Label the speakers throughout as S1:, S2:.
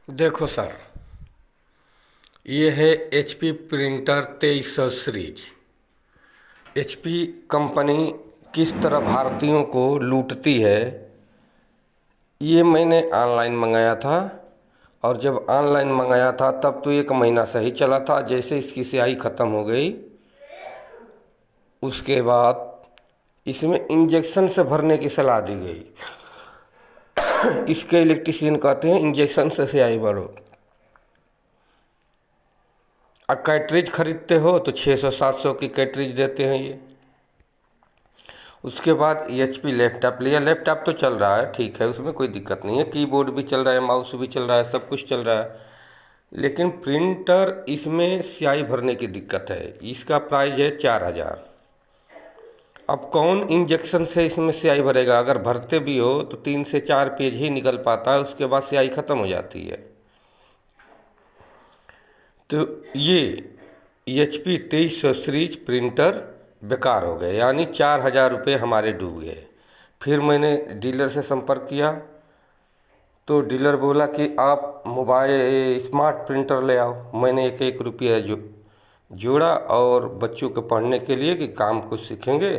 S1: देखो सर, ये है HP printer 2300 series. HP company किस तरह भारतीयों को लूटती है, ये मैंने ऑनलाइन मंगाया था। और जब ऑनलाइन मंगाया था तब तो 1 महीना सही चला था। जैसे इसकी स्याही ख़त्म हो गई, उसके बाद इसमें इंजेक्शन से भरने की सलाह दी गई। इसके इलेक्ट्रीशियन कहते हैं इंजेक्शन से स्याही भरो। अब कैटरिज खरीदते हो तो 600-700 की कैटरिज देते हैं ये। उसके बाद HP लैपटॉप लिया। लैपटॉप तो चल रहा है, ठीक है, उसमें कोई दिक्कत नहीं है। कीबोर्ड भी चल रहा है, माउस भी चल रहा है, सब कुछ चल रहा है। लेकिन प्रिंटर, इसमें स्याही भरने की दिक्कत है। इसका प्राइस है 4000। अब कौन इंजेक्शन से इसमें स्याही भरेगा? अगर भरते भी हो तो 3 से 4 पेज ही निकल पाता है, उसके बाद स्याही ख़त्म हो जाती है। तो ये HP 2300 सीरीज प्रिंटर बेकार हो गए, यानी 4000 रुपये हमारे डूब गए। फिर मैंने डीलर से संपर्क किया तो डीलर बोला कि आप मोबाइल स्मार्ट प्रिंटर ले आओ। मैंने 1-1 रुपया जोड़ा और बच्चों के पढ़ने के लिए कि काम कुछ सीखेंगे,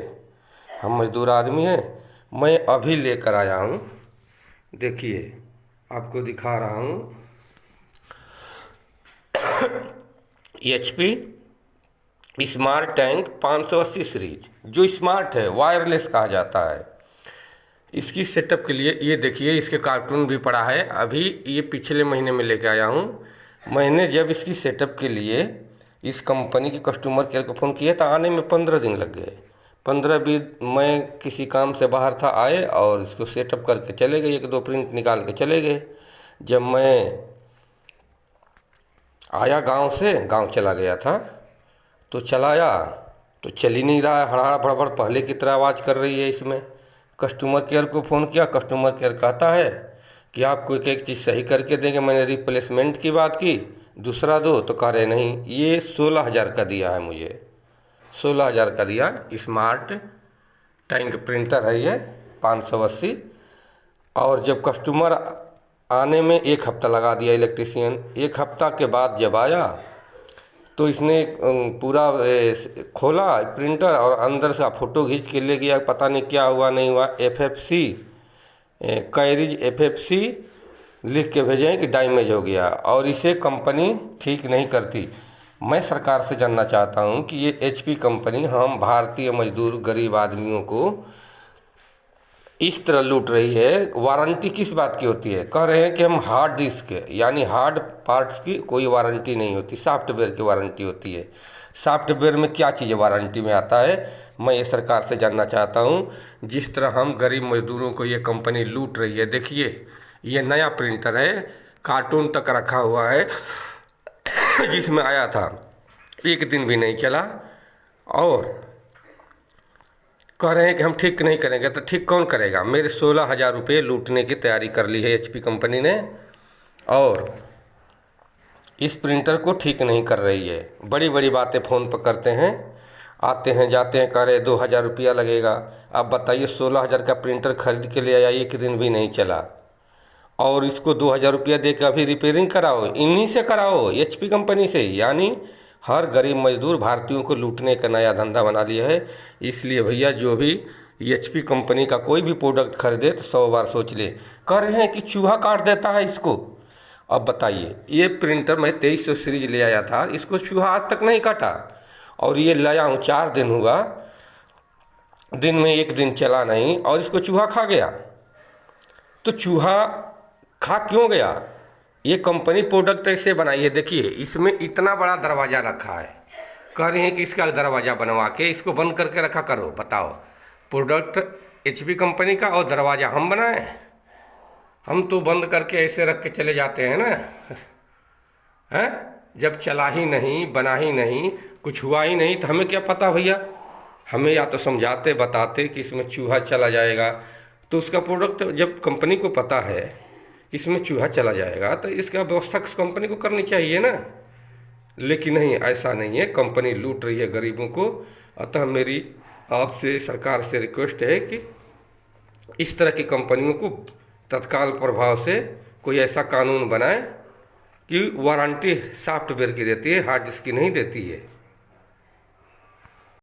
S1: हम मजदूर आदमी हैं। मैं अभी लेकर आया हूँ, देखिए आपको दिखा रहा हूँ। HP स्मार्ट टैंक 580 सीरीज, जो स्मार्ट है, वायरलेस कहा जाता है। इसकी सेटअप के लिए ये देखिए, इसके कार्टून भी पड़ा है। अभी ये पिछले महीने में लेके आया हूँ। मैंने जब इसकी सेटअप के लिए इस कंपनी के कस्टमर केयर को फ़ोन किया तो आने में 15 दिन लग गए। 15-20 मैं किसी काम से बाहर था, आए और इसको सेटअप करके चले गए, 1-2 प्रिंट निकाल के चले गए। जब मैं आया गांव चला गया था, तो चलाया तो चल ही नहीं रहा है, हड़बड़ भड़बड़ पहले की तरह आवाज़ कर रही है इसमें। कस्टमर केयर को फ़ोन किया, कस्टमर केयर कहता है कि आपको एक एक चीज़ सही करके देंगे। मैंने रिप्लेसमेंट की बात की, दूसरा दो, तो कह रहे नहीं। ये 16000 का दिया है मुझे, 16000 का दिया। स्मार्ट टैंक प्रिंटर है ये 580। और जब कस्टमर आने में 1 हफ्ता लगा दिया इलेक्ट्रीशियन। 1 हफ्ता के बाद जब आया तो इसने पूरा खोला प्रिंटर और अंदर से फ़ोटो खींच के ले गया। पता नहीं क्या हुआ नहीं हुआ, FFC कैरिज FFC लिख के भेजे कि डैमेज हो गया, और इसे कंपनी ठीक नहीं करती। मैं सरकार से जानना चाहता हूं कि ये HP कंपनी हम भारतीय मजदूर गरीब आदमियों को इस तरह लूट रही है। वारंटी किस बात की होती है? कह रहे हैं कि हम हार्ड डिस्क यानी हार्ड पार्ट्स की कोई वारंटी नहीं होती, सॉफ्टवेयर की वारंटी होती है। सॉफ्टवेयर में क्या चीज़ वारंटी में आता है? मैं ये सरकार से जानना चाहता हूँ। जिस तरह हम गरीब मजदूरों को ये कंपनी लूट रही है, देखिए ये नया प्रिंटर है, कार्टून तक रखा हुआ है, जिसमें आया था 1 दिन भी नहीं चला। और कह रहे हैं कि हम ठीक नहीं करेंगे। तो ठीक कौन करेगा? मेरे 16000 रुपये लूटने की तैयारी कर ली है HP कंपनी ने, और इस प्रिंटर को ठीक नहीं कर रही है। बड़ी बड़ी बातें फ़ोन पर करते हैं, आते हैं जाते हैं, कह रहे 2000 रुपया लगेगा। अब बताइए, 16000 का प्रिंटर खरीद के ले आया, 1 दिन भी नहीं चला, और इसको 2000 रुपया दे के अभी रिपेयरिंग कराओ। इन्हीं से कराओ, HP कंपनी से। यानी हर गरीब मजदूर भारतीयों को लूटने का नया धंधा बना लिया है। इसलिए भैया, जो भी HP कंपनी का कोई भी प्रोडक्ट खरीदे तो 100 बार सोच ले। कह रहे हैं कि चूहा काट देता है इसको। अब बताइए, ये प्रिंटर मैं 2300 सीरीज ले आया था, इसको चूहा आज तक नहीं काटा। और ये लाया हूँ 4 दिन हुआ, दिन में 1 दिन चला नहीं, और इसको चूहा खा गया। तो चूहा खा क्यों गया? ये कंपनी प्रोडक्ट ऐसे बनाई है। देखिए, इसमें इतना बड़ा दरवाज़ा रखा है, कह रहे हैं कि इसका दरवाज़ा बनवा के इसको बंद करके रखा करो। बताओ, प्रोडक्ट HP कंपनी का और दरवाज़ा हम बनाए? हम तो बंद करके ऐसे रख के चले जाते हैं ना। हैं? जब चला ही नहीं, बना ही नहीं, कुछ हुआ ही नहीं, तो हमें क्या पता भैया? हमें या तो समझाते बताते कि इसमें चूहा चला जाएगा। तो उसका प्रोडक्ट जब कंपनी को पता है कि इसमें चूहा चला जाएगा, तो इसका व्यवस्था कंपनी को करनी चाहिए ना। लेकिन नहीं, ऐसा नहीं है, कंपनी लूट रही है गरीबों को। अतः मेरी आपसे, सरकार से रिक्वेस्ट है कि इस तरह की कंपनियों को तत्काल प्रभाव से कोई ऐसा कानून बनाए कि वारंटी सॉफ्टवेयर की देती है, हार्ड डिस्क की नहीं देती है।